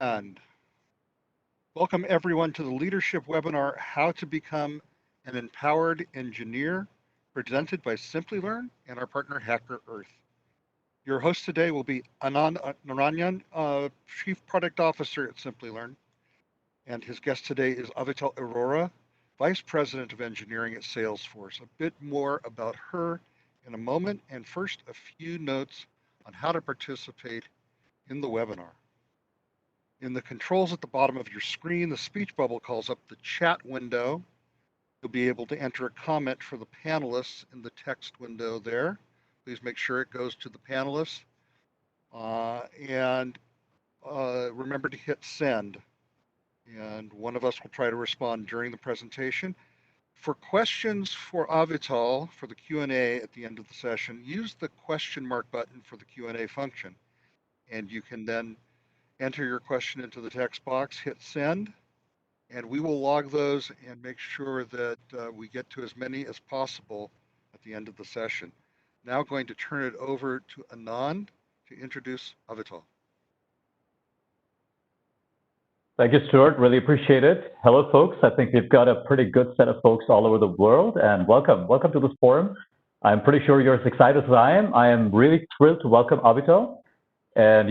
And welcome everyone to the leadership webinar, How to Become an Empowered Engineer, presented by Simplilearn and our partner Hacker Earth. Your host today will be Anand Naranyan, Chief Product Officer at Simplilearn, and his guest today is Avital Arora, Vice President of Engineering at Salesforce. A bit more about her in a moment, and first a few notes on how to participate in the webinar. In the controls at the bottom of your screen, the speech bubble calls up the chat window. You'll be able to enter a comment for the panelists in the text window there. Please make sure it goes to the panelists. And remember to hit send. And one of us will try to respond during the presentation. For questions for Avital for the Q&A at the end of the session, use the question mark button for the Q&A function. And you can then enter your question into the text box, hit send, and we will log those and make sure that we get to as many as possible at the end of the session. Now going to turn it over to Anand to introduce Avital. Thank you, Stuart. Really appreciate it. Hello, folks. I think we've got a pretty good set of folks all over the world, and welcome to this forum. I'm pretty sure you're as excited as I am. I am really thrilled to welcome Avital. And,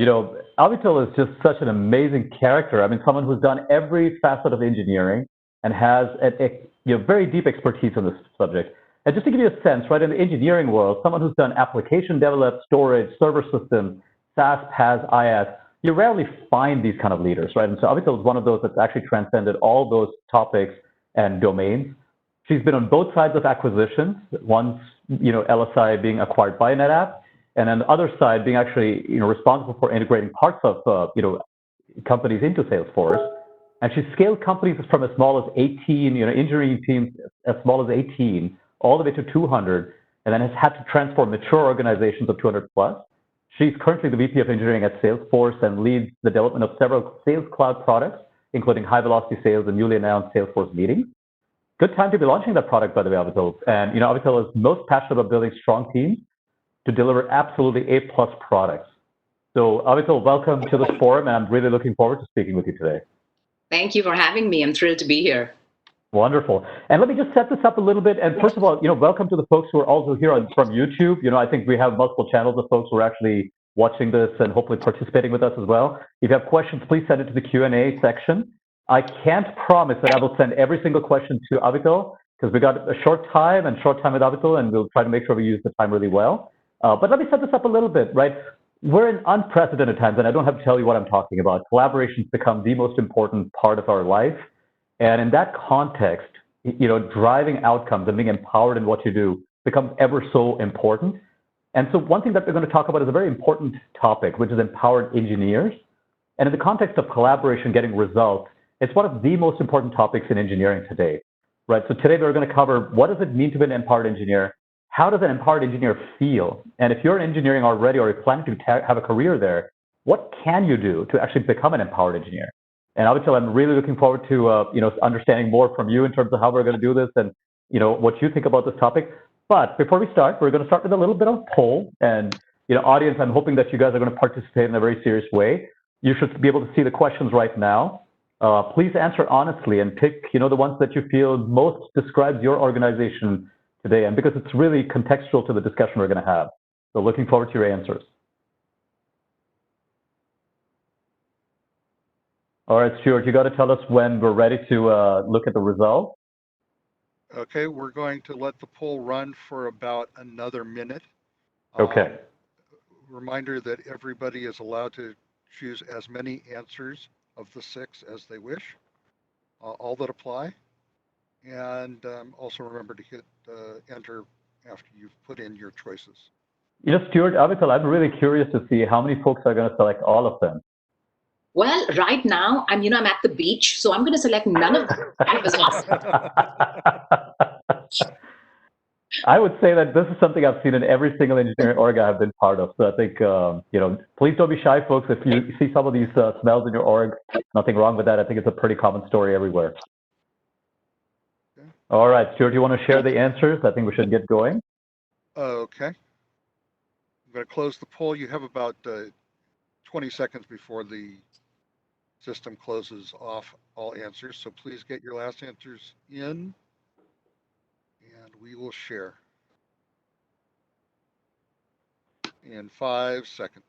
Avital is just such an amazing character. I mean, someone who's done every facet of engineering and has a very deep expertise on this subject. And just to give you a sense, right, in the engineering world, someone who's done application development, storage, server systems, SaaS, PaaS, IaaS, you rarely find these kind of leaders, right? And so Avital is one of those that's actually transcended all those topics and domains. She's been on both sides of acquisitions, once, LSI being acquired by NetApp, and then the other side being actually, responsible for integrating parts of, companies into Salesforce. And she scaled companies from as small as 18, engineering teams as small as 18, all the way to 200, and then has had to transform mature organizations of 200 plus. She's currently the VP of Engineering at Salesforce and leads the development of several Sales Cloud products, including high velocity sales and newly announced Salesforce meetings. Good time to be launching that product, by the way, Avital. And, Avital is most passionate about building strong teams to deliver absolutely A-plus products. So Avital, welcome to this forum, and I'm really looking forward to speaking with you today. Thank you for having me. I'm thrilled to be here. Wonderful. And let me just set this up a little bit. And first of all, welcome to the folks who are also here from YouTube. I think we have multiple channels of folks who are actually watching this and hopefully participating with us as well. If you have questions, please send it to the Q&A section. I can't promise that I will send every single question to Avital because we got a short time with Avital, and we'll try to make sure we use the time really well. But let me set this up a little bit, right? We're in unprecedented times, and I don't have to tell you what I'm talking about. Collaboration's become the most important part of our life. And in that context, driving outcomes and being empowered in what you do becomes ever so important. And so one thing that we're going to talk about is a very important topic, which is empowered engineers. And in the context of collaboration, getting results, it's one of the most important topics in engineering today, right? So today we're going to cover what does it mean to be an empowered engineer? How does an empowered engineer feel? And if you're in engineering already or you're planning to have a career there, what can you do to actually become an empowered engineer? And Avital, I'm really looking forward to understanding more from you in terms of how we're going to do this and what you think about this topic. But before we start, we're going to start with a little bit of a poll. And audience, I'm hoping that you guys are going to participate in a very serious way. You should be able to see the questions right now. Please answer honestly and pick the ones that you feel most describes your organization today, and because it's really contextual to the discussion we're going to have. So looking forward to your answers. All right, Stuart, you got to tell us when we're ready to look at the results. Okay, we're going to let the poll run for about another minute. Okay. Reminder that everybody is allowed to choose as many answers of the 6 as they wish, all that apply. And also remember to hit enter after you've put in your choices. Stuart, Avital, I'm really curious to see how many folks are going to select all of them. Well, right now, I'm at the beach, so I'm going to select none of them. I would say that this is something I've seen in every single engineering org I've been part of. So I think, please don't be shy, folks. If you see some of these smells in your org, nothing wrong with that. I think it's a pretty common story everywhere. Okay. All right, Stuart, do you want to share the answers? I think we should get going. Okay. I'm going to close the poll. You have about 20 seconds before the system closes off all answers. So please get your last answers in, and we will share in 5 seconds.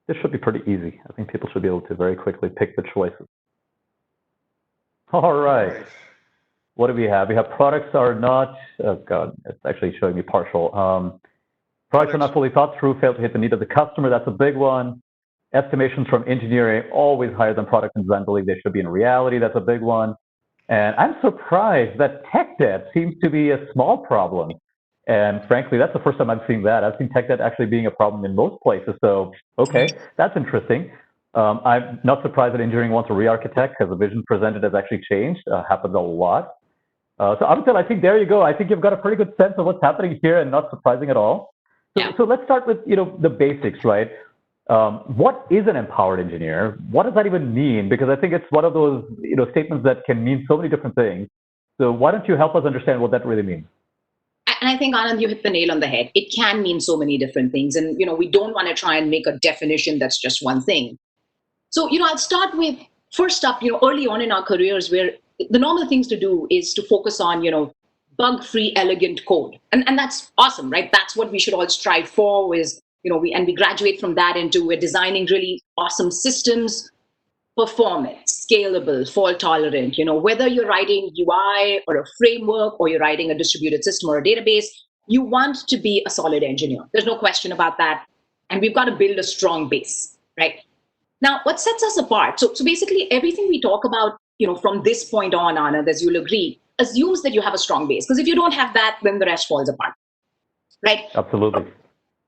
This should be pretty easy. I think people should be able to very quickly pick the choices. All right. What do we have? We have products are not, oh God, it's actually showing me partial. Products are not fully thought through, fail to hit the need of the customer. That's a big one. Estimations from engineering, always higher than product and design believe they should be in reality. That's a big one. And I'm surprised that tech debt seems to be a small problem. And frankly, that's the first time I've seen that. I've seen tech debt actually being a problem in most places. So, okay, that's interesting. I'm not surprised that engineering wants to re-architect because the vision presented has actually changed. Happens a lot. So Amital, I think there you go. I think you've got a pretty good sense of what's happening here and not surprising at all. So let's start with, the basics, right? What is an empowered engineer? What does that even mean? Because I think it's one of those, statements that can mean so many different things. So why don't you help us understand what that really means? And I think, Anand, you hit the nail on the head. It can mean so many different things. And, we don't want to try and make a definition that's just one thing. So, I'll start with, first up, early on in our careers where the normal things to do is to focus on, bug-free, elegant code. And that's awesome, right? That's what we should all strive for is, we graduate from that into we're designing really awesome systems, performant, scalable, fault tolerant, whether you're writing UI or a framework or you're writing a distributed system or a database, you want to be a solid engineer. There's no question about that. And we've got to build a strong base, right? Now, what sets us apart? So basically everything we talk about, from this point on, Anand, as you'll agree, assumes that you have a strong base. Because if you don't have that, then the rest falls apart, right? Absolutely.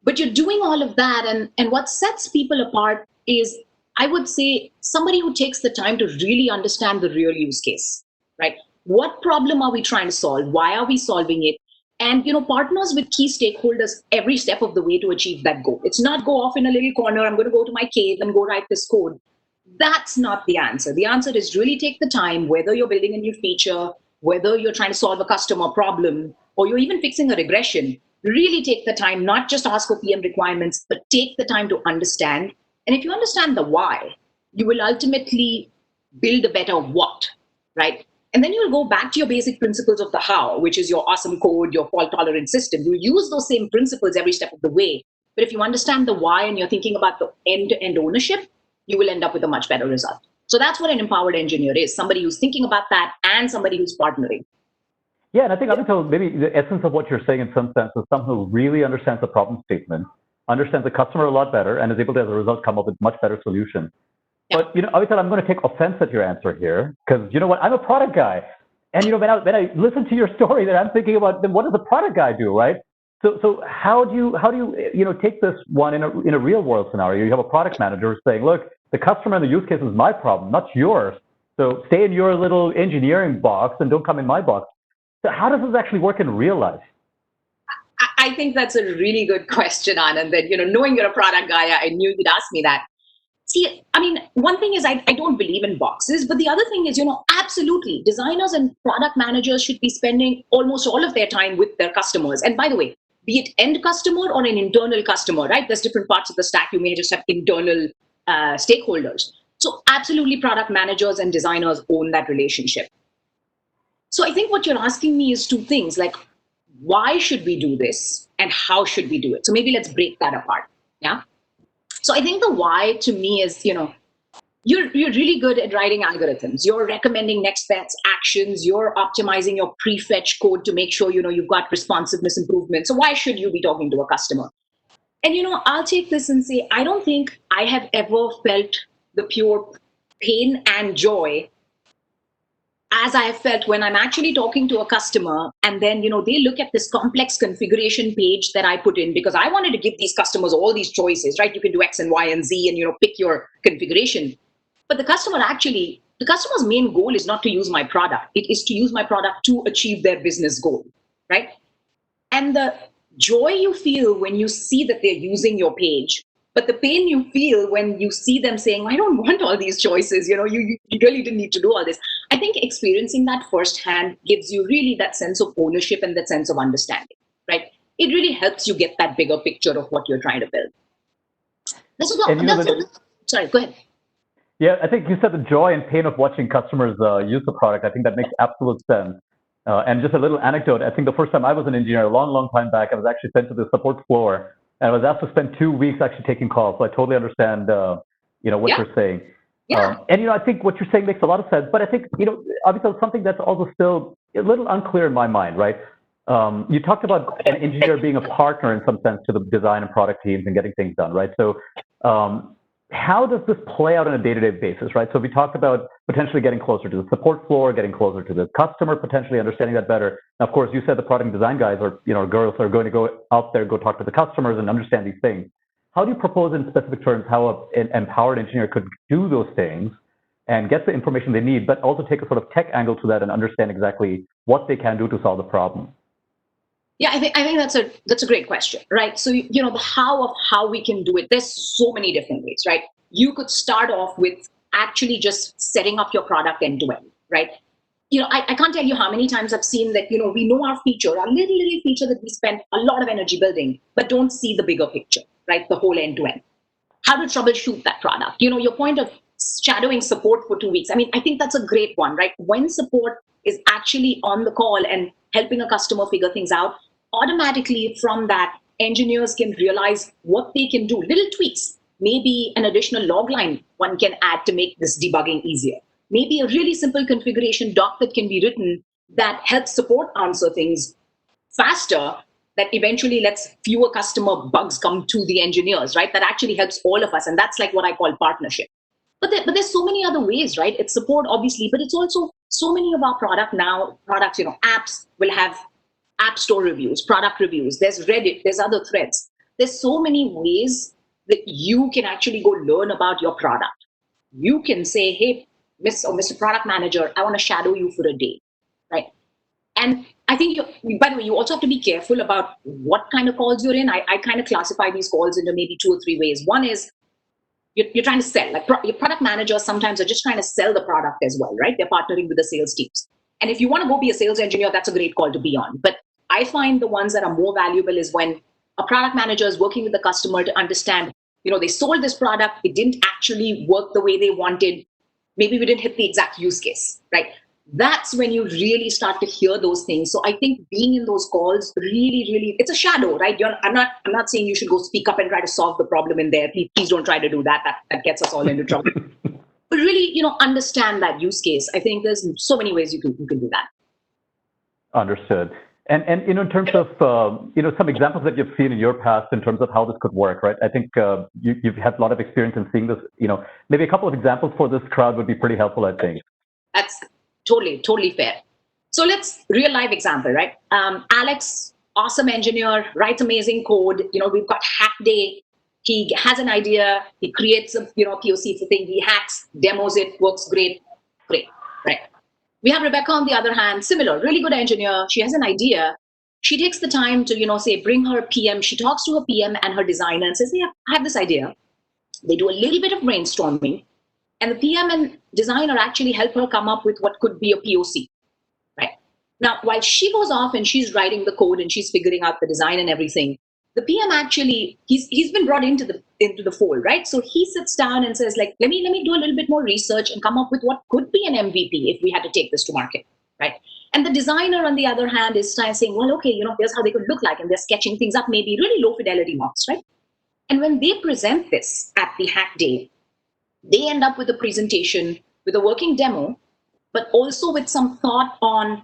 But you're doing all of that. And what sets people apart is, I would say, somebody who takes the time to really understand the real use case, right? What problem are we trying to solve? Why are we solving it? And, partners with key stakeholders every step of the way to achieve that goal. It's not go off in a little corner, I'm going to go to my cave and go write this code. That's not the answer. The answer is really take the time, whether you're building a new feature, whether you're trying to solve a customer problem, or you're even fixing a regression, really take the time, not just ask for PM requirements, but take the time to understand. And if you understand the why, you will ultimately build a better what, right? And then you'll go back to your basic principles of the how, which is your awesome code, your fault-tolerant system. You use those same principles every step of the way. But if you understand the why and you're thinking about the end-to-end ownership, you will end up with a much better result. So that's what an empowered engineer is, somebody who's thinking about that and somebody who's partnering. Yeah, and I think Amital, maybe the essence of what you're saying in some sense is someone who really understands the problem statement, understands the customer a lot better, and is able to, as a result, come up with much better solutions. Yeah. But, Amital, I'm going to take offense at your answer here, because you know what? I'm a product guy. And, when I listen to your story there, I'm thinking about, then what does the product guy do, right? So how do you take this one in a real world scenario? You have a product manager saying, look, the customer and the use case is my problem, not yours. So stay in your little engineering box and don't come in my box. So how does this actually work in real life? I think that's a really good question, Anand. That, knowing you're a product guy, I knew you'd ask me that. See, one thing is I don't believe in boxes, but the other thing is, absolutely, designers and product managers should be spending almost all of their time with their customers. And by the way, be it end customer or an internal customer, right? There's different parts of the stack. You may just have internal stakeholders. So absolutely, product managers and designers own that relationship. So I think what you're asking me is two things, like, why should we do this and how should we do it? So maybe let's break that apart. Yeah. So I think the why to me is, you're really good at writing algorithms. You're recommending next best actions. You're optimizing your pre-fetch code to make sure, you've got responsiveness improvement. So why should you be talking to a customer? And, I'll take this and say, I don't think I have ever felt the pure pain and joy as I have felt when I'm actually talking to a customer and then, they look at this complex configuration page that I put in because I wanted to give these customers all these choices, right? You can do X and Y and Z and, pick your configuration. But the customer's main goal is not to use my product. It is to use my product to achieve their business goal, right? And the joy you feel when you see that they're using your page, but the pain you feel when you see them saying, I don't want all these choices, you really didn't need to do all this. I think experiencing that firsthand gives you really that sense of ownership and that sense of understanding, right? It really helps you get that bigger picture of what you're trying to build. Sorry, go ahead. Yeah, I think you said the joy and pain of watching customers use the product. I think that makes absolute sense. And just a little anecdote, I think the first time I was an engineer, a long, long time back, I was actually sent to the support floor, and I was asked to spend 2 weeks actually taking calls. So I totally understand, what Yeah. you're saying. Yeah. And, I think what you're saying makes a lot of sense. But I think, obviously something that's also still a little unclear in my mind, right? You talked about an engineer being a partner in some sense to the design and product teams and getting things done, right? So how does this play out on a day-to-day basis, right? So we talked about potentially getting closer to the support floor, getting closer to the customer, potentially understanding that better. Now, of course, you said the product design guys or girls are going to go out there, go talk to the customers and understand these things. How do you propose in specific terms how an empowered engineer could do those things and get the information they need, but also take a sort of tech angle to that and understand exactly what they can do to solve the problem? Yeah, I think that's a great question, right? So the how of how we can do it. There's so many different ways, right? You could start off with actually just setting up your product end to end, right? I can't tell you how many times I've seen that we know our feature, our little feature that we spend a lot of energy building, but don't see the bigger picture, right? The whole end to end. How to troubleshoot that product? Your point of shadowing support for 2 weeks. I mean, I think that's a great one, right? When support is actually on the call and helping a customer figure things out, automatically from that, engineers can realize what they can do, little tweaks, maybe an additional log line one can add to make this debugging easier, maybe a really simple configuration doc that can be written that helps support answer things faster, that eventually lets fewer customer bugs come to the engineers, right? That actually helps all of us. And that's like what I call partnership. But there's so many other ways, right? It's support, obviously, but it's also so many of our products, apps will have app store reviews, product reviews. There's Reddit, there's other threads. There's so many ways that you can actually go learn about your product. You can say, hey, Miss or Mr. Product Manager, I want to shadow you for a day, right? And I think, by the way, you also have to be careful about what kind of calls you're in. I kind of classify these calls into maybe 2 or 3 ways. One is you're trying to sell. Like your product managers sometimes are just trying to sell the product as well, right? They're partnering with the sales teams. And if you want to go be a sales engineer, that's a great call to be on. But I find the ones that are more valuable is when a product manager is working with the customer to understand, they sold this product, it didn't actually work the way they wanted. Maybe we didn't hit the exact use case, right? That's when you really start to hear those things. So I think being in those calls really, it's a shadow, right? I'm not saying you should go speak up and try to solve the problem in there. Please don't try to do that. That gets us all into trouble. But really, understand that use case. I think there's so many ways you can do that. Understood. And in terms of some examples that you've seen in your past in terms of how this could work, right? I think you've had a lot of experience in seeing this. Maybe a couple of examples for this crowd would be pretty helpful, I think. That's totally fair. So let's real life example, right? Alex, awesome engineer, writes amazing code. We've got hack day. He has an idea. He creates a POC for thing. He hacks, demos it, works great, right? We have Rebecca on the other hand, similar, really good engineer. She has an idea. She takes the time to, say, bring her PM. She talks to her PM and her designer and says, yeah, I have this idea. They do a little bit of brainstorming. And the PM and designer actually help her come up with what could be a POC, right? Now, while she goes off and she's writing the code and she's figuring out the design and everything, the PM actually, he's been brought into the fold, right? So he sits down and says, like, let me do a little bit more research and come up with what could be an MVP if we had to take this to market, right? And the designer, on the other hand, is saying, well, okay, here's how they could look like, and they're sketching things up, maybe really low fidelity mocks, right? And when they present this at the hack day, they end up with a presentation with a working demo, but also with some thought on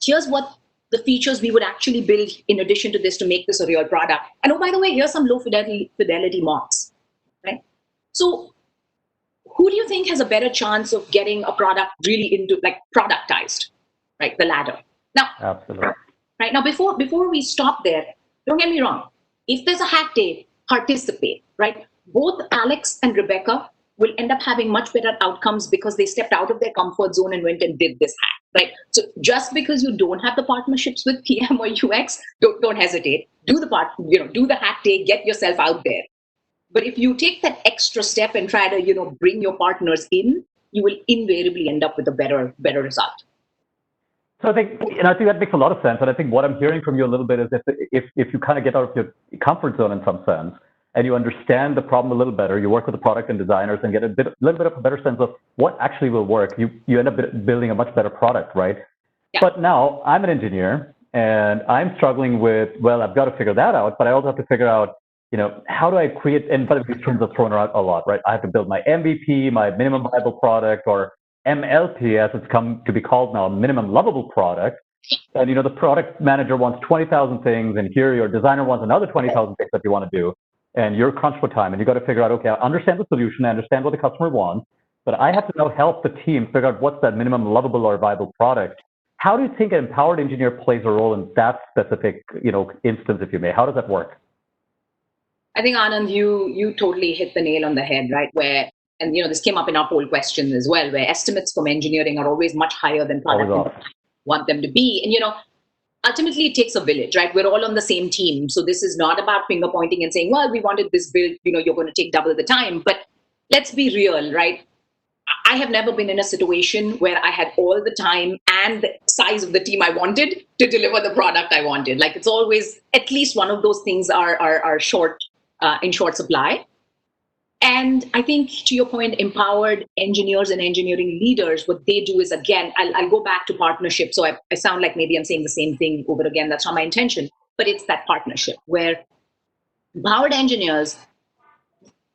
here's what the features we would actually build in addition to this to make this a real product. And oh, by the way, here's some low fidelity mocks, right? So who do you think has a better chance of getting a product really into like productized, right? The latter. Now, absolutely. Right now, before we stop there, don't get me wrong. If there's a hack day, participate, right? Both Alex and Rebecca will end up having much better outcomes because they stepped out of their comfort zone and went and did this hack, right? So just because you don't have the partnerships with PM or UX, don't hesitate. Do the hack day, get yourself out there. But if you take that extra step and try to, bring your partners in, you will invariably end up with a better result. So I think that makes a lot of sense. And I think what I'm hearing from you a little bit is if you kind of get out of your comfort zone in some sense, and you understand the problem a little better. You work with the product and designers and get a little bit of a better sense of what actually will work. You end up building a much better product, right? Yeah. But now I'm an engineer and I'm struggling with, well, I've got to figure that out, but I also have to figure out, how do I create, and by the way, these terms are thrown around a lot, right? I have to build my MVP, my minimum viable product, or MLP, as it's come to be called now, minimum lovable product. And, the product manager wants 20,000 things, and here your designer wants another 20,000 things that you want to do. And you're crunched for time, and you got to figure out, okay, I understand the solution, I understand what the customer wants, but I have to now help the team figure out what's that minimum lovable or viable product. How do you think an empowered engineer plays a role in that specific, instance, if you may? How does that work? I think, Anand, you totally hit the nail on the head, right? And this came up in our poll question as well, where estimates from engineering are always much higher than product want them to be. And, ultimately it takes a village, right? We're all on the same team. So this is not about finger pointing and saying, well, we wanted this build, you're going to take double the time. But let's be real, right? I have never been in a situation where I had all the time and the size of the team I wanted to deliver the product I wanted. Like, it's always at least one of those things are short, in short supply. And I think, to your point, empowered engineers and engineering leaders, what they do is, again, I'll go back to partnership. So I sound like maybe I'm saying the same thing over again. That's not my intention. But it's that partnership where empowered engineers,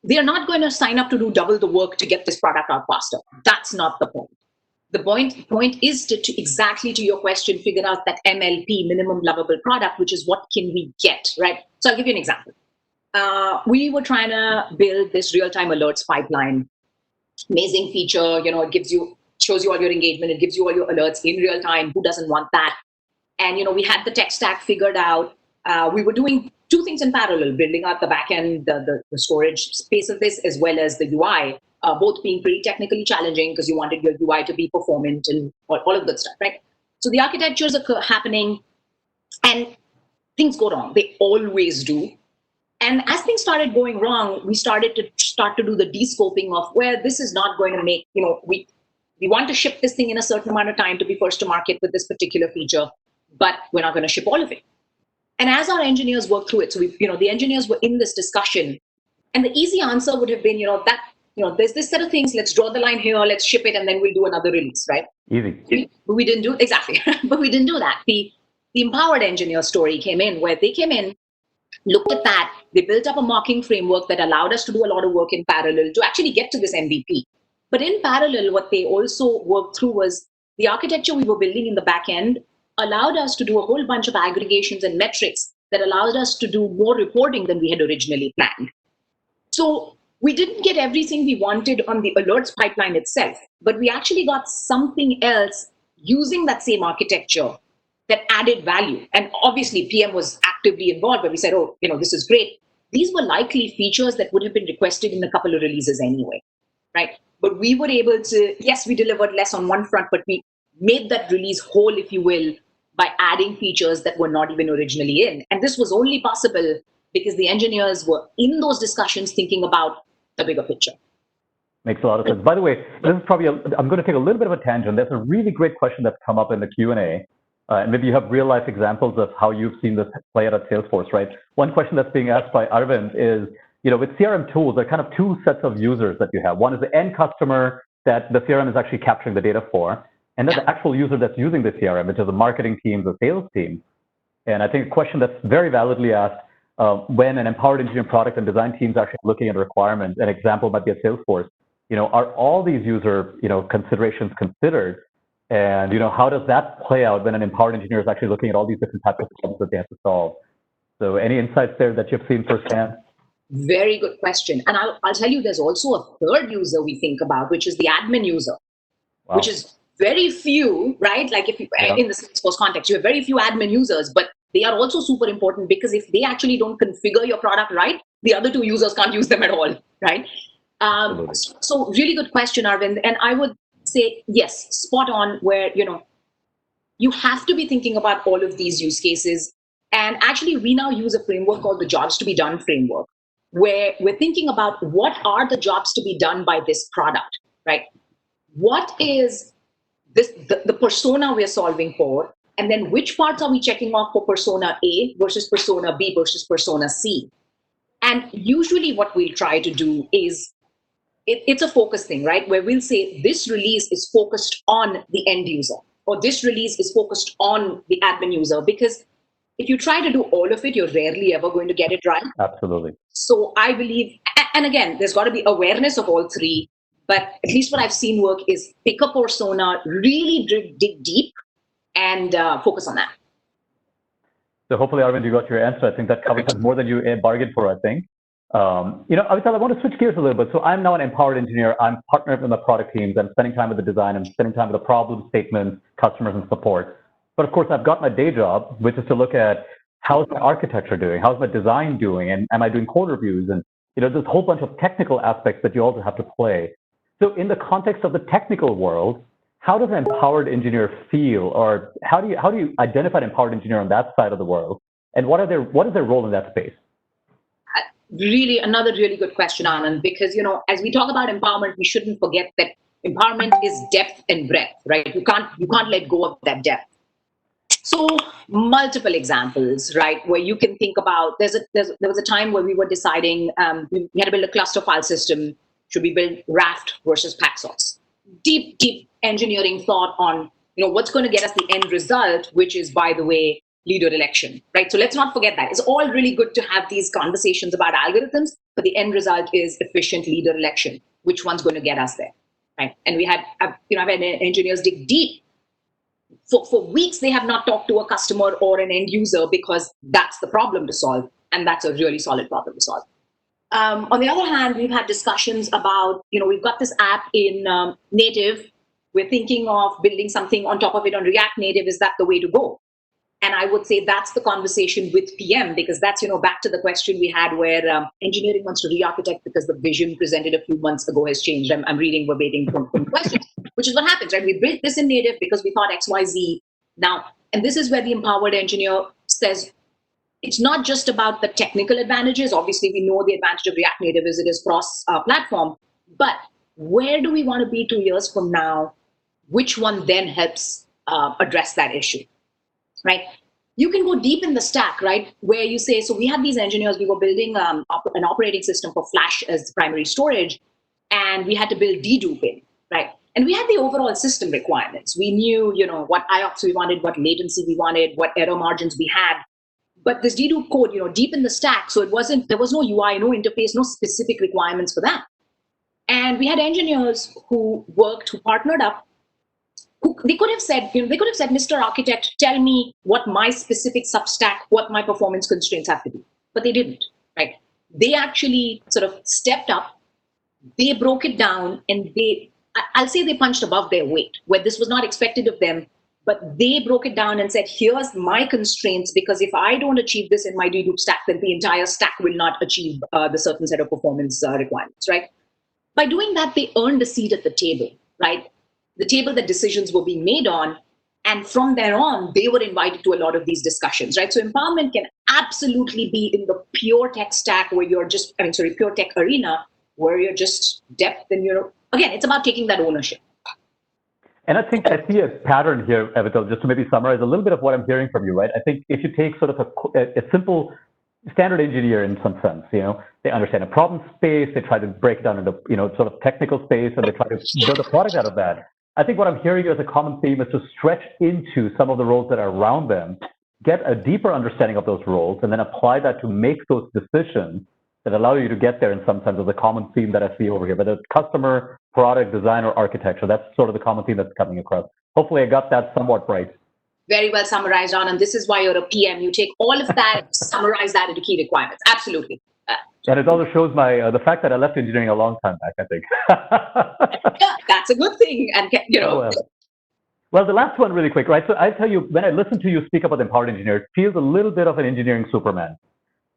they're not going to sign up to do double the work to get this product out faster. That's not the point. The point is to exactly to your question, figure out that MLP, minimum lovable product, which is what can we get, right? So I'll give you an example. We were trying to build this real-time alerts pipeline. Amazing feature, it shows you all your engagement, it gives you all your alerts in real time. Who doesn't want that? And, we had the tech stack figured out. We were doing two things in parallel, building out the backend, the storage space of this, as well as the UI, both being pretty technically challenging because you wanted your UI to be performant and all of that stuff, right? So the architectures are happening and things go wrong. They always do. And as things started going wrong, we started to do the de-scoping of where this is not going to make, we want to ship this thing in a certain amount of time to be first to market with this particular feature, but we're not going to ship all of it. And as our engineers worked through it, so the engineers were in this discussion, and the easy answer would have been, there's this set of things, let's draw the line here, let's ship it, and then we'll do another release, right? Easy. But we didn't do exactly, but we didn't do that. The empowered engineer story came in, where they came in, looked at that, they built up a mocking framework that allowed us to do a lot of work in parallel to actually get to this MVP. But in parallel, what they also worked through was the architecture we were building in the back end allowed us to do a whole bunch of aggregations and metrics that allowed us to do more reporting than we had originally planned. So we didn't get everything we wanted on the alerts pipeline itself, but we actually got something else using that same architecture that added value. And obviously PM was actively involved, but we said, this is great. These were likely features that would have been requested in a couple of releases anyway, right? But we were able to, yes, we delivered less on one front, but we made that release whole, if you will, by adding features that were not even originally in. And this was only possible because the engineers were in those discussions thinking about the bigger picture. Makes a lot of sense. By the way, this is probably, I'm going to take a little bit of a tangent. There's a really great question that's come up in the Q&A. And maybe you have real life examples of how you've seen this play out at Salesforce, right? One question that's being asked by Arvind is, with CRM tools, there are kind of two sets of users that you have. One is the end customer that the CRM is actually capturing the data for, and then the actual user that's using the CRM, which is the marketing team, the sales team. And I think a question that's very validly asked, when an empowered engineering product and design teams are actually looking at requirements, an example might be at Salesforce, are all these user, considerations considered? And, how does that play out when an empowered engineer is actually looking at all these different types of problems that they have to solve? So any insights there that you've seen firsthand? Very good question. And I'll tell you, there's also a third user we think about, which is the admin user, which is very few, right? Like if you, in the Salesforce context, you have very few admin users, but they are also super important because if they actually don't configure your product right, the other two users can't use them at all, right? So really good question, Arvind. And I would say, yes, spot on, where, you have to be thinking about all of these use cases. And actually, we now use a framework called the jobs to be done framework, where we're thinking about what are the jobs to be done by this product, right? What is this the persona we're solving for? And then which parts are we checking off for persona A versus persona B versus persona C? And usually what we'll try to do is, it's a focus thing, right? Where we'll say this release is focused on the end user, or this release is focused on the admin user, because if you try to do all of it, you're rarely ever going to get it right. Absolutely. So I believe, and again, there's got to be awareness of all three, but at least what I've seen work is pick a persona, really dig deep, and focus on that. So hopefully, Arvind, you got your answer. I think that covers more than you bargained for, I think. Avital, I want to switch gears a little bit. So I'm now an empowered engineer. I'm partnered with the product teams. I'm spending time with the design. I'm spending time with the problem statements, customers, and support. But of course, I've got my day job, which is to look at how's my architecture doing, how's my design doing, and am I doing code reviews? And there's a whole bunch of technical aspects that you also have to play. So in the context of the technical world, how does an empowered engineer feel, or how do you identify an empowered engineer on that side of the world, and what is their role in that space? Really, another really good question, Anand, because as we talk about empowerment, we shouldn't forget that empowerment is depth and breadth, right? You can't let go of that depth. So multiple examples, right, where you can think about, there was a time where we were deciding, we had to build a cluster file system. Should we build Raft versus Paxos? Deep engineering thought on, what's going to get us the end result, which is, by the way, leader election, right? So let's not forget that. It's all really good to have these conversations about algorithms, but the end result is efficient leader election. Which one's going to get us there, right? And I've had engineers dig deep. For weeks, they have not talked to a customer or an end user because that's the problem to solve, and that's a really solid problem to solve. On the other hand, we've had discussions about, we've got this app in native. We're thinking of building something on top of it on React Native. Is that the way to go? And I would say that's the conversation with PM, because that's, back to the question we had where engineering wants to re-architect because the vision presented a few months ago has changed. I'm reading verbatim from questions, which is what happens, right? We built this in native because we thought X, Y, Z. Now, and this is where the empowered engineer says, it's not just about the technical advantages. Obviously, we know the advantage of React Native is it is cross-platform. But where do we want to be 2 years from now? Which one then helps address that issue, right? You can go deep in the stack, right? Where you say, so we had these engineers, we were building an operating system for Flash as primary storage, and we had to build dedupe in, right? And we had the overall system requirements. We knew, what IOPS we wanted, what latency we wanted, what error margins we had. But this dedupe code, deep in the stack, so there was no UI, no interface, no specific requirements for that. And we had engineers who partnered up. They could have said, Mr. Architect, tell me what my specific substack, what my performance constraints have to be. But they didn't, right? They actually sort of stepped up, they broke it down, and I'll say they punched above their weight, where this was not expected of them, but they broke it down and said, here's my constraints, because if I don't achieve this in my dedupe stack, then the entire stack will not achieve the certain set of performance requirements, right? By doing that, they earned a seat at the table, right? The table that decisions were being made on. And from there on, they were invited to a lot of these discussions, right? So empowerment can absolutely be in the pure tech stack where pure tech arena, where you're just depth and again, it's about taking that ownership. And I think I see a pattern here, Avital, just to maybe summarize a little bit of what I'm hearing from you, right? I think if you take sort of a simple standard engineer in some sense, they understand a problem space, they try to break it down into, sort of technical space, and they try to build a product out of that. I think what I'm hearing as a common theme is to stretch into some of the roles that are around them, get a deeper understanding of those roles, and then apply that to make those decisions that allow you to get there in some sense. Is a common theme that I see over here, whether it's customer, product, design, or architecture. That's sort of the common theme that's coming across. Hopefully I got that somewhat right. Very well summarized, Anand. This is why you're a PM. You take all of that, summarize that into key requirements. Absolutely. And it also shows the fact that I left engineering a long time back, I think. Yeah, that's a good thing. And, Well, the last one really quick, right? So I tell you, when I listen to you speak about the empowered engineer, it feels a little bit of an engineering Superman,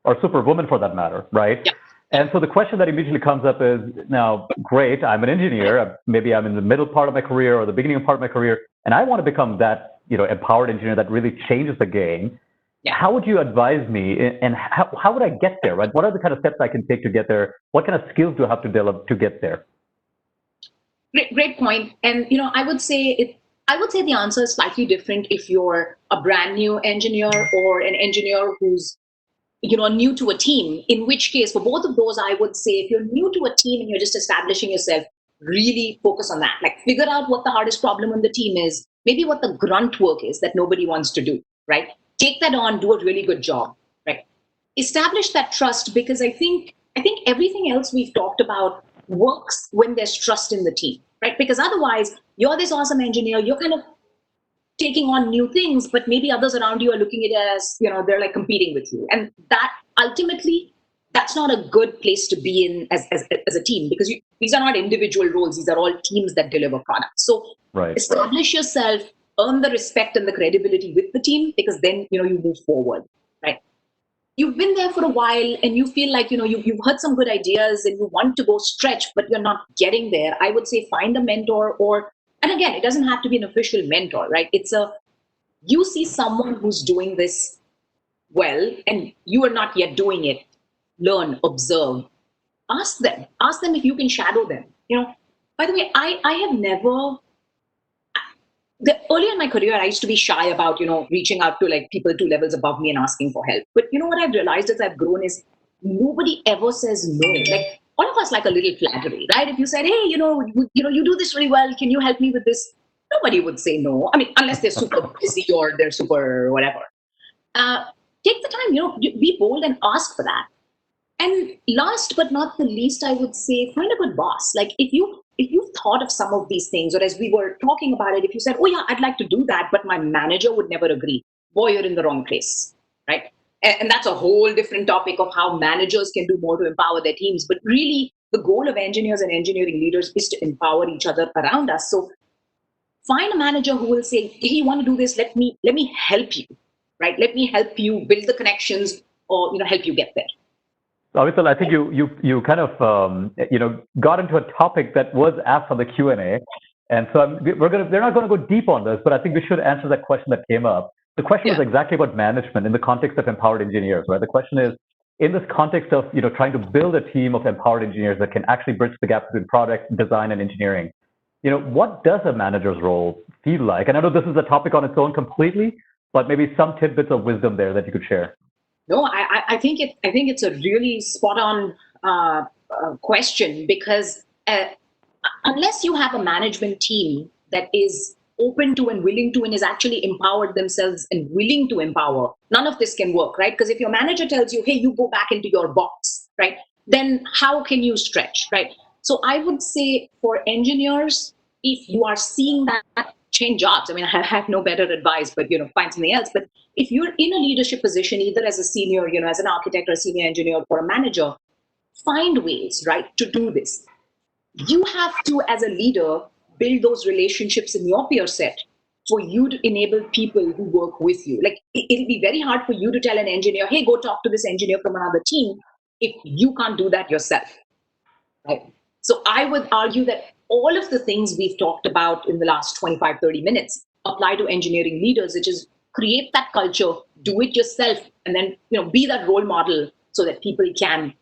or Superwoman for that matter, right? Yeah. And so the question that immediately comes up is, now, great, I'm an engineer. Maybe I'm in the middle part of my career or the beginning part of my career, and I want to become that, empowered engineer that really changes the game. Yeah. How would you advise me, and how would I get there, right? What are the kind of steps I can take to get there? What kind of skills do I have to develop to get there? Great point. And, I would say the answer is slightly different if you're a brand new engineer or an engineer who's, new to a team, in which case for both of those, I would say if you're new to a team and you're just establishing yourself, really focus on that. Like figure out what the hardest problem on the team is, maybe what the grunt work is that nobody wants to do, right? Take that on, do a really good job, right? Establish that trust, because I think everything else we've talked about works when there's trust in the team, right? Because otherwise, you're this awesome engineer, you're kind of taking on new things, but maybe others around you are looking at it as, they're like competing with you. And that ultimately, that's not a good place to be in as a team, because these are not individual roles. These are all teams that deliver products. So establish yourself, earn the respect and the credibility with the team, because then, you move forward, right? You've been there for a while and you feel like, you've heard some good ideas and you want to go stretch, but you're not getting there. I would say find a mentor, and again, it doesn't have to be an official mentor, right? You see someone who's doing this well and you are not yet doing it. Learn, observe, ask them if you can shadow them. By the way, I have never, earlier in my career, I used to be shy about, reaching out to like people 2 levels above me and asking for help. But what I've realized as I've grown is nobody ever says no. Like all of us like a little flattery, right? If you said, hey, you do this really well, can you help me with this? Nobody would say no. I mean, unless they're super busy or they're super whatever. Take the time, be bold and ask for that. And last but not the least, I would say find a good boss. Like if you've thought of some of these things, or as we were talking about it, if you said, oh yeah, I'd like to do that, but my manager would never agree, boy, you're in the wrong place, right? And that's a whole different topic of how managers can do more to empower their teams. But really, the goal of engineers and engineering leaders is to empower each other around us. So find a manager who will say, hey, you want to do this? Let me help you, right? Let me help you build the connections, or help you get there. Avital, I think you kind of got into a topic that was asked on the Q&A, and so they're not going to go deep on this, but I think we should answer that question that came up. The question was exactly about management in the context of empowered engineers, right? The question is, in this context of trying to build a team of empowered engineers that can actually bridge the gap between product design and engineering, what does a manager's role feel like? And I know this is a topic on its own completely, but maybe some tidbits of wisdom there that you could share. No, I think it's a really spot on question, because unless you have a management team that is open to and willing to and is actually empowered themselves and willing to empower, none of this can work, right? Because if your manager tells you, hey, you go back into your box, right, then how can you stretch, right? So I would say for engineers, if you are seeing that, change jobs. I mean, I have no better advice, but find something else. But if you're in a leadership position, either as a senior, as an architect or a senior engineer or a manager, find ways, right, to do this. You have to, as a leader, build those relationships in your peer set for you to enable people who work with you. Like it'll be very hard for you to tell an engineer, hey, go talk to this engineer from another team, if you can't do that yourself, right? So I would argue that all of the things we've talked about in the last 25, 30 minutes apply to engineering leaders, which is create that culture, do it yourself, and then be that role model so that people can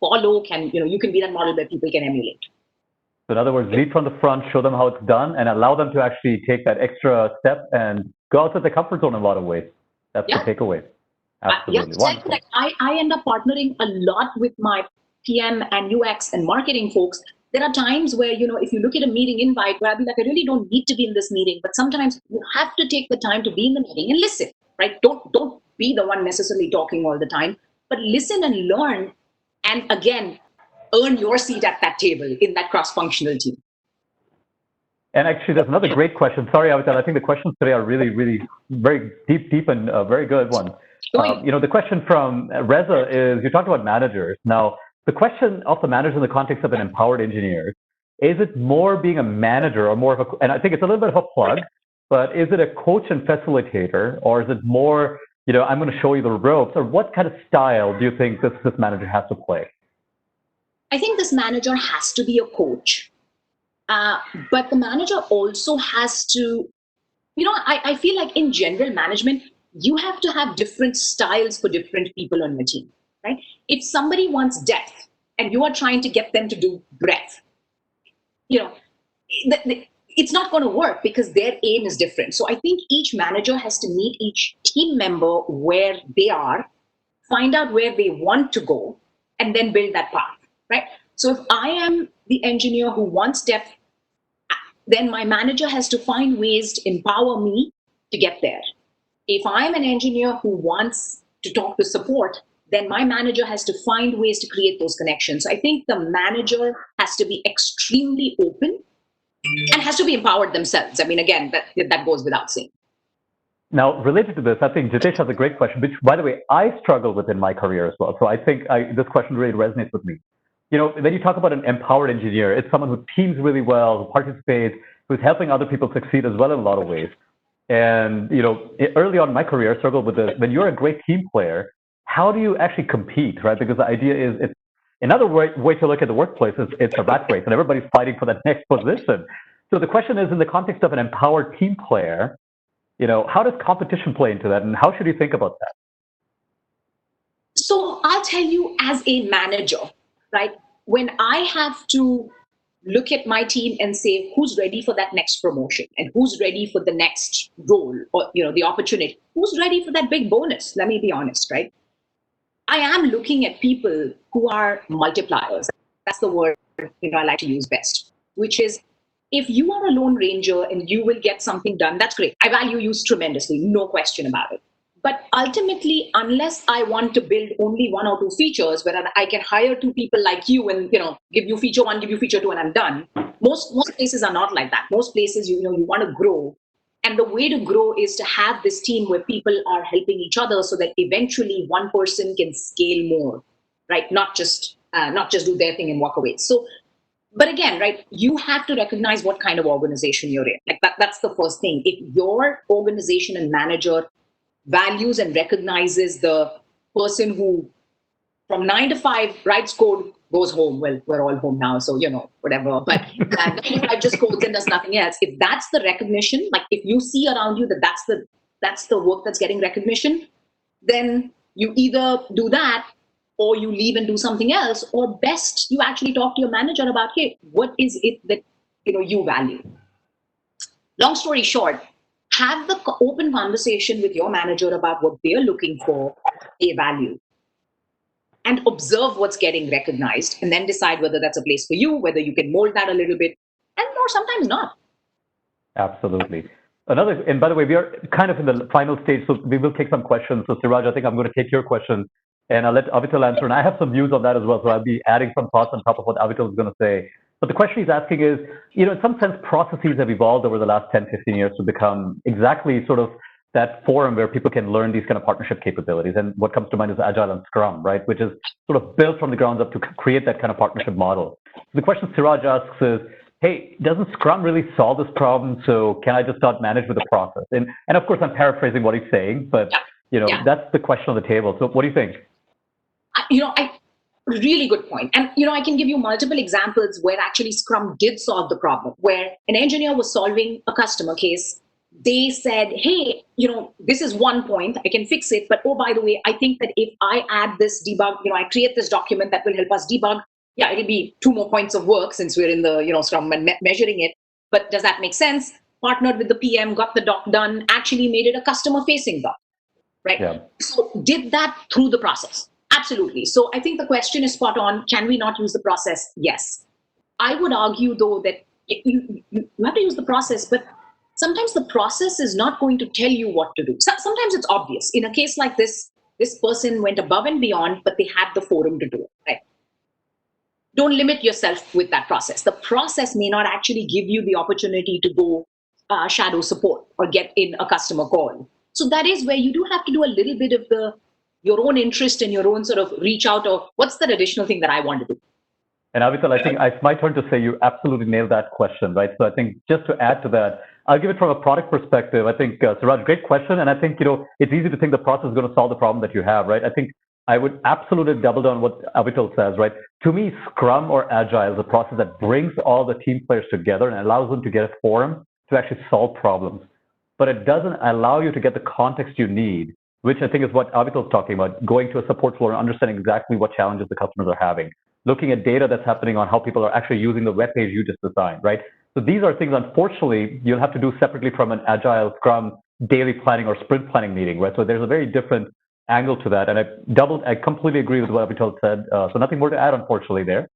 follow, you can be that model that people can emulate. So in other words, lead from the front, show them how it's done, and allow them to actually take that extra step and go outside the comfort zone in a lot of ways. That's the takeaway. Absolutely. Like I end up partnering a lot with my PM and UX and marketing folks. There are times where, if you look at a meeting invite where I'll be like, I really don't need to be in this meeting, but sometimes you have to take the time to be in the meeting and listen, right? Don't be the one necessarily talking all the time, but listen and learn. And again, earn your seat at that table in that cross-functional team. And actually, there's another great question. Sorry, Avital, I think the questions today are really, really very deep and very good ones. The question from Reza is, you talked about managers. Now, the question of the manager in the context of an empowered engineer, is it more being a manager or more of a, and I think it's a little bit of a plug, but is it a coach and facilitator, or is it more, I'm going to show you the ropes, or what kind of style do you think this manager has to play? I think this manager has to be a coach, but the manager also has to, I feel like in general management, you have to have different styles for different people on your team, right? If somebody wants depth and you are trying to get them to do breadth, it's not going to work because their aim is different. So I think each manager has to meet each team member where they are, find out where they want to go, and then build that path, right? So if I am the engineer who wants depth, then my manager has to find ways to empower me to get there. If I'm an engineer who wants to talk to support, then my manager has to find ways to create those connections. So I think the manager has to be extremely open and has to be empowered themselves. I mean, again, that goes without saying. Now, related to this, I think Jitesh has a great question, which, by the way, I struggle with in my career as well. So I think this question really resonates with me. You know, when you talk about an empowered engineer, it's someone who teams really well, who participates, who's helping other people succeed as well in a lot of ways. And, you know, early on in my career, I struggled with this. When you're a great team player, how do you actually compete, right? Because the idea is, it's another way to look at the workplace is it's a rat race and everybody's fighting for that next position. So the question is, in the context of an empowered team player, you know, how does competition play into that, and how should you think about that? So I'll tell you, as a manager, right, when I have to look at my team and say who's ready for that next promotion and who's ready for the next role or, you know, the opportunity, who's ready for that big bonus, let me be honest, right? I am looking at people who are multipliers. That's the word, you know, I like to use best, which is, if you are a lone ranger and you will get something done, that's great. I value you tremendously, no question about it. But ultimately, unless I want to build only 1 or 2 features where I can hire 2 people like you and, you know, give you feature 1, give you feature 2, and I'm done. Most places are not like that. Most places, you know, you want to grow. And the way to grow is to have this team where people are helping each other so that eventually one person can scale more, right? Not just do their thing and walk away. So, but again, right, you have to recognize what kind of organization you're in. Like that's the first thing. If your organization and manager values and recognizes the person who from 9 to 5 writes code, goes home. Well, we're all home now, so, you know, whatever. But 9 to 5 just codes and does nothing else. If that's the recognition, like if you see around you that that's the work that's getting recognition, then you either do that or you leave and do something else, or best, you actually talk to your manager about, hey, what is it that, you know, you value? Long story short, have the open conversation with your manager about what they're looking for, they value, and observe what's getting recognized, and then decide whether that's a place for you, whether you can mold that a little bit, and or sometimes not. Absolutely. And by the way, we are kind of in the final stage, so we will take some questions. So Siraj, I think I'm going to take your question, and I'll let Avital answer. And I have some views on that as well, so I'll be adding some thoughts on top of what Avital is going to say. But the question he's asking is, you know, in some sense, processes have evolved over the last 10, 15 years to become exactly sort of that forum where people can learn these kind of partnership capabilities. And what comes to mind is Agile and Scrum, right, which is sort of built from the ground up to create that kind of partnership model. So the question Siraj asks is, hey, doesn't Scrum really solve this problem? So can I just start manage with the process? And of course, I'm paraphrasing what he's saying, but you know, that's the question on the table. So what do you think? You know, really good point. And, you know, I can give you multiple examples where actually Scrum did solve the problem, where an engineer was solving a customer case. They said, hey, you know, this is one point, I can fix it. But, oh, by the way, I think that if I add this debug, you know, I create this document that will help us debug, yeah, it'll be 2 more points of work since we're in the, you know, Scrum and measuring it. But does that make sense? Partnered with the PM, got the doc done, actually made it a customer-facing doc, right? Yeah. So did that through the process. Absolutely. So I think the question is spot on. Can we not use the process? Yes. I would argue, though, that you have to use the process, but sometimes the process is not going to tell you what to do. Sometimes it's obvious. In a case like this person went above and beyond, but they had the forum to do it, right? Don't limit yourself with that process. The process may not actually give you the opportunity to go shadow support or get in a customer call. So that is where you do have to do a little bit of your own interest and your own sort of reach out of what's that additional thing that I want to do. And Avital, I think it's my turn to say you absolutely nailed that question, right? So I think just to add to that, I'll give it from a product perspective. I think, Siraj, great question. And I think, you know, it's easy to think the process is going to solve the problem that you have, right? I think I would absolutely double down what Avital says, right? To me, Scrum or Agile is a process that brings all the team players together and allows them to get a forum to actually solve problems. But it doesn't allow you to get the context you need, which I think is what Avital is talking about, going to a support floor and understanding exactly what challenges the customers are having, looking at data that's happening on how people are actually using the web page you just designed, right? So these are things, unfortunately, you'll have to do separately from an Agile, Scrum, daily planning or sprint planning meeting, right? So there's a very different angle to that, and I completely agree with what Avital said. So nothing more to add, unfortunately, there.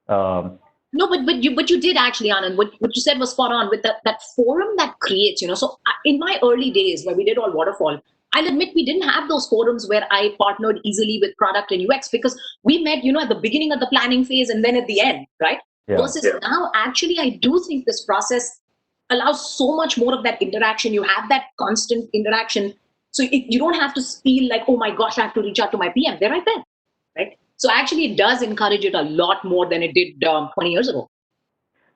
No, but you did actually, Anand. What you said was spot on with that forum that creates, So in my early days where we did all waterfall, I'll admit we didn't have those forums where I partnered easily with product and UX because we met, at the beginning of the planning phase and then at the end, right? Yeah. Versus now, actually, I do think this process allows so much more of that interaction. You have that constant interaction. So you don't have to feel like, oh my gosh, I have to reach out to my PM. They're right there, right? So actually, it does encourage it a lot more than it did 20 years ago.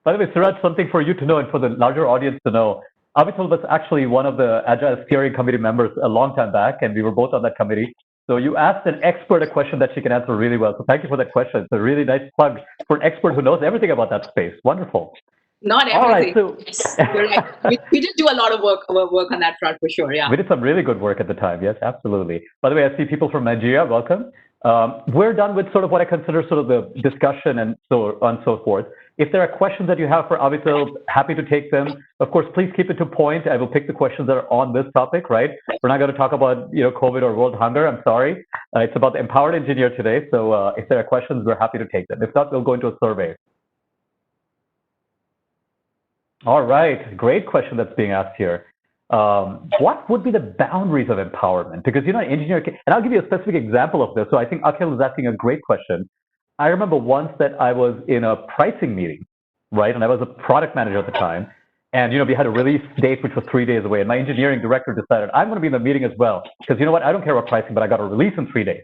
By the way, Suraj, something for you to know and for the larger audience to know. Avital was actually one of the Agile Steering Committee members a long time back, and we were both on that committee. So you asked an expert a question that she can answer really well. So thank you for that question. It's a really nice plug for an expert who knows everything about that space. Wonderful. Not everything. All right, so you're right. We did do a lot of work on that front for sure. Yeah. We did some really good work at the time. Yes, absolutely. By the way, I see people from Nigeria. Welcome. We're done with sort of what I consider sort of the discussion and so on and so forth. If there are questions that you have for Avital, happy to take them. Of course, please keep it to point. I will pick the questions that are on this topic, right? We're not going to talk about COVID or world hunger. I'm sorry. It's about the empowered engineer today. So if there are questions, we're happy to take them. If not, we'll go into a survey. All right, great question that's being asked here. What would be the boundaries of empowerment? Because an engineer can, and I'll give you a specific example of this. So I think Akhil is asking a great question. I remember once that I was in a pricing meeting, right? And I was a product manager at the time. And we had a release date which was 3 days away. And my engineering director decided I'm going to be in the meeting as well. Because you know what? I don't care about pricing, but I got a release in 3 days.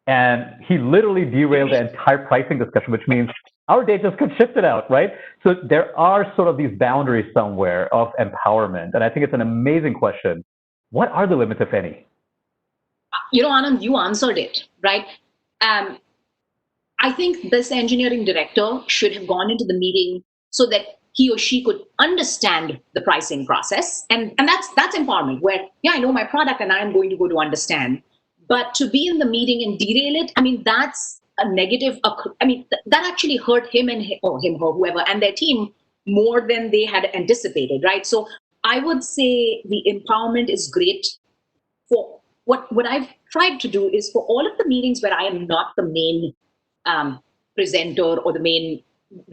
And he literally derailed the entire pricing discussion, which means our date just got shifted out, right? So there are sort of these boundaries somewhere of empowerment. And I think it's an amazing question. What are the limits, if any? Anand, you answered it, right? I think this engineering director should have gone into the meeting so that he or she could understand the pricing process. And that's empowerment where, I know my product and I'm going to go to understand. But to be in the meeting and derail it, that's a negative. That actually hurt him or whoever and their team more than they had anticipated, right? So I would say the empowerment is great. For what I've tried to do is for all of the meetings where I am not the main presenter or the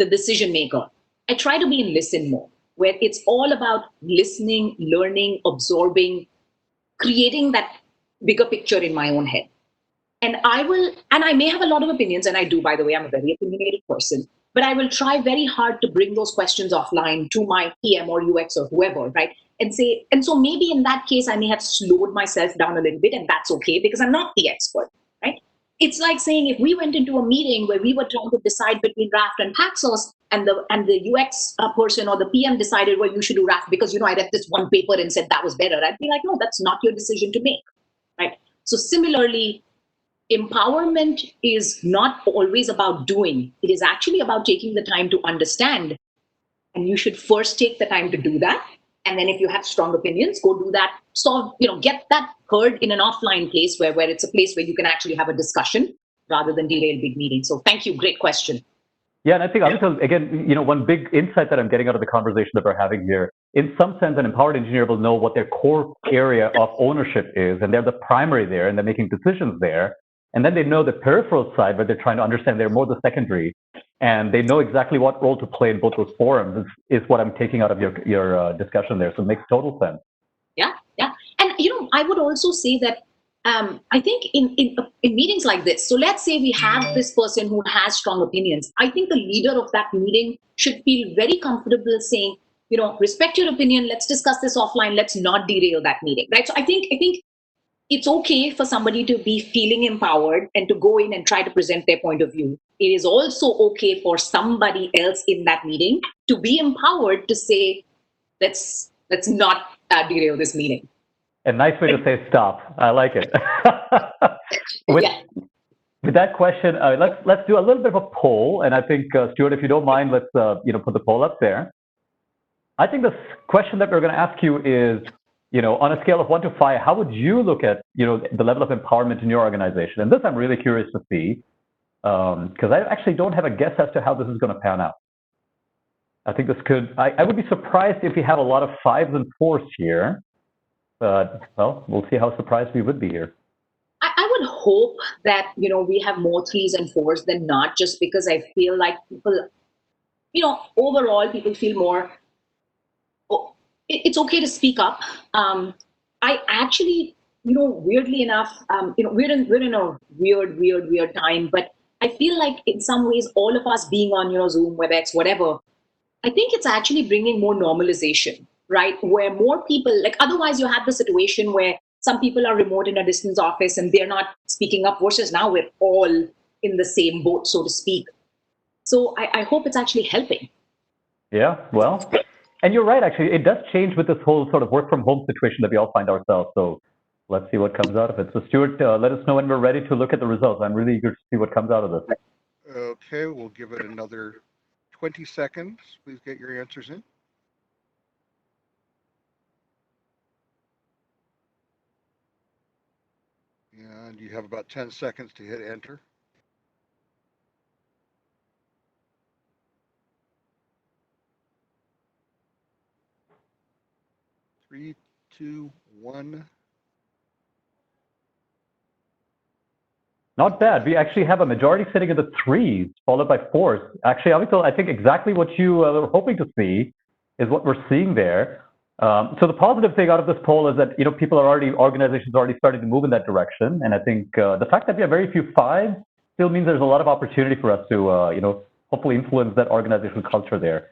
decision maker, I try to be in listen mode, where it's all about listening, learning, absorbing, creating that bigger picture in my own head. And I may have a lot of opinions, and I do, by the way, I'm a very opinionated person, but I will try very hard to bring those questions offline to my PM or UX or whoever, right? And so maybe in that case, I may have slowed myself down a little bit, and that's okay because I'm not the expert, right? It's like saying if we went into a meeting where we were trying to decide between Raft and Paxos, and the UX person or the PM decided, well, you should do Raft because, I read this one paper and said that was better. I'd be like, no, that's not your decision to make, right? So similarly, empowerment is not always about doing. It is actually about taking the time to understand. And you should first take the time to do that. And then if you have strong opinions, go do that. So, get that heard in an offline place where it's a place where you can actually have a discussion rather than derail big meetings. So thank you. Great question. Yeah, and I think, again, one big insight that I'm getting out of the conversation that we're having here, in some sense, an empowered engineer will know what their core area of ownership is, and they're the primary there, and they're making decisions there. And then they know the peripheral side where they're trying to understand they're more the secondary, and they know exactly what role to play in both those forums is what I'm taking out of your discussion there. So it makes total sense. Yeah. And, I would also say that I think in meetings like this, so let's say we have this person who has strong opinions. I think the leader of that meeting should feel very comfortable saying, respect your opinion. Let's discuss this offline. Let's not derail that meeting, right? So I think it's okay for somebody to be feeling empowered and to go in and try to present their point of view. It is also okay for somebody else in that meeting to be empowered to say, let's not derail this meeting. A nice way to say stop. I like it. With that question, let's do a little bit of a poll. And I think, Stuart, if you don't mind, let's put the poll up there. I think the question that we're going to ask you is, on a scale of 1 to 5, how would you look at, the level of empowerment in your organization? And this I'm really curious to see, because I actually don't have a guess as to how this is going to pan out. I think this I would be surprised if we have a lot of 5s and 4s here. But, well, we'll see how surprised we would be here. I would hope that, we have more 3s and 4s than not, just because I feel like people, overall people feel more, oh, it's okay to speak up. I actually, weirdly enough, we're in a weird time, but I feel like in some ways, all of us being on, Zoom, WebEx, whatever, I think it's actually bringing more normalization, right? Where more people, like otherwise you have the situation where some people are remote in a distance office and they're not speaking up, versus now we're all in the same boat, so to speak. So I hope it's actually helping. Yeah, well, and you're right, actually. It does change with this whole sort of work from home situation that we all find ourselves. So let's see what comes out of it. So, Stuart, let us know when we're ready to look at the results. I'm really eager to see what comes out of this. Okay, we'll give it another 20 seconds. Please get your answers in. And you have about 10 seconds to hit enter. Three, two, one. Not bad. We actually have a majority sitting in the 3s, followed by 4s. Actually, Avital, I think exactly what you were hoping to see is what we're seeing there. So the positive thing out of this poll is that organizations are already starting to move in that direction, and I think the fact that we have very few 5s still means there's a lot of opportunity for us to hopefully influence that organizational culture there.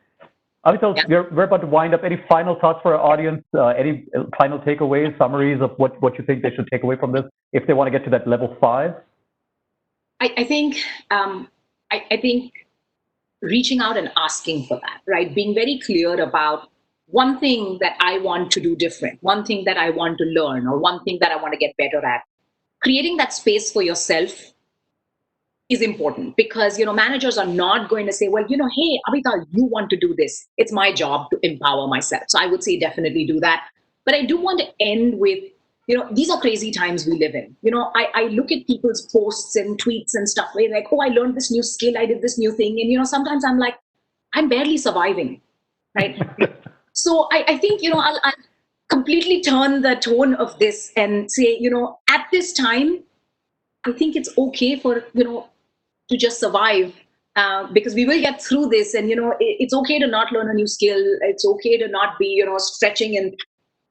Avital, Yeah. we're about to wind up. Any final thoughts for our audience? Any final takeaways, summaries of what you think they should take away from this if they want to get to that level 5? I think I think reaching out and asking for that, right? Being very clear about one thing that I want to do different, one thing that I want to learn, or one thing that I want to get better at. Creating that space for yourself is important, because managers are not going to say, well, hey, Abital, you want to do this. It's my job to empower myself. So I would say definitely do that. But I do want to end with, these are crazy times we live in. I look at people's posts and tweets and stuff where like, oh, I learned this new skill, I did this new thing. And sometimes I'm like, I'm barely surviving, right? So I think, I'll completely turn the tone of this and say, at this time, I think it's okay for, to just survive, because we will get through this. And it's okay to not learn a new skill. It's okay to not be stretching, and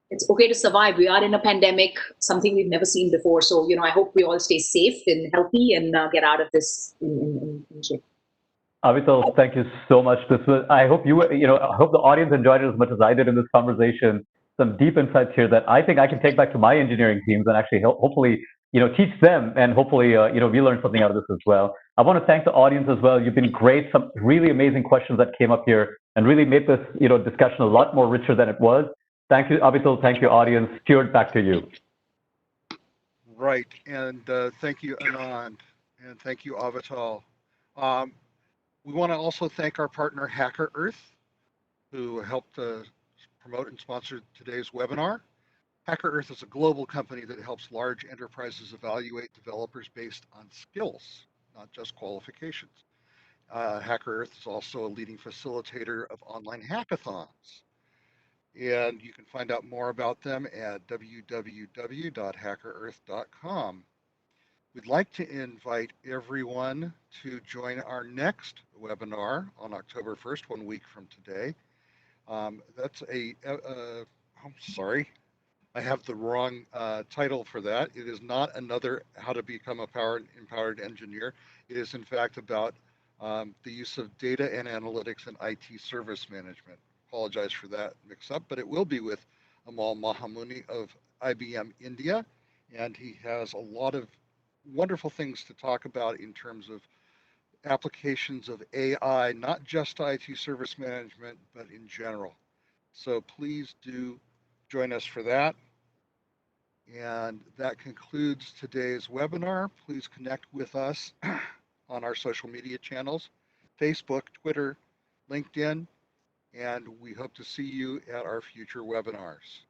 it's okay to survive. We are in a pandemic, something we've never seen before. So I hope we all stay safe and healthy and get out of this in shape. Avital, thank you so much. I hope I hope the audience enjoyed it as much as I did in this conversation. Some deep insights here that I think I can take back to my engineering teams and actually hopefully, teach them, and hopefully, we learn something out of this as well. I want to thank the audience as well. You've been great. Some really amazing questions that came up here and really made this, discussion a lot more richer than it was. Thank you, Avital. Thank you, audience. Stuart, back to you. Right, and thank you, Anand, and thank you, Avital. We want to also thank our partner, Hacker Earth, who helped promote and sponsor today's webinar. Hacker Earth is a global company that helps large enterprises evaluate developers based on skills, not just qualifications. Hacker Earth is also a leading facilitator of online hackathons. And you can find out more about them at www.hackerearth.com. We'd like to invite everyone to join our next webinar on October 1st, 1 week from today. I'm sorry, I have the wrong title for that. It is not another how to become a empowered engineer. It is in fact about the use of data and analytics in IT service management. Apologize for that mix up, but it will be with Amal Mahamuni of IBM India, and he has a lot of wonderful things to talk about in terms of applications of AI, not just IT service management, but in general. So please do join us for that. And that concludes today's webinar. Please connect with us on our social media channels, Facebook, Twitter, LinkedIn, and we hope to see you at our future webinars.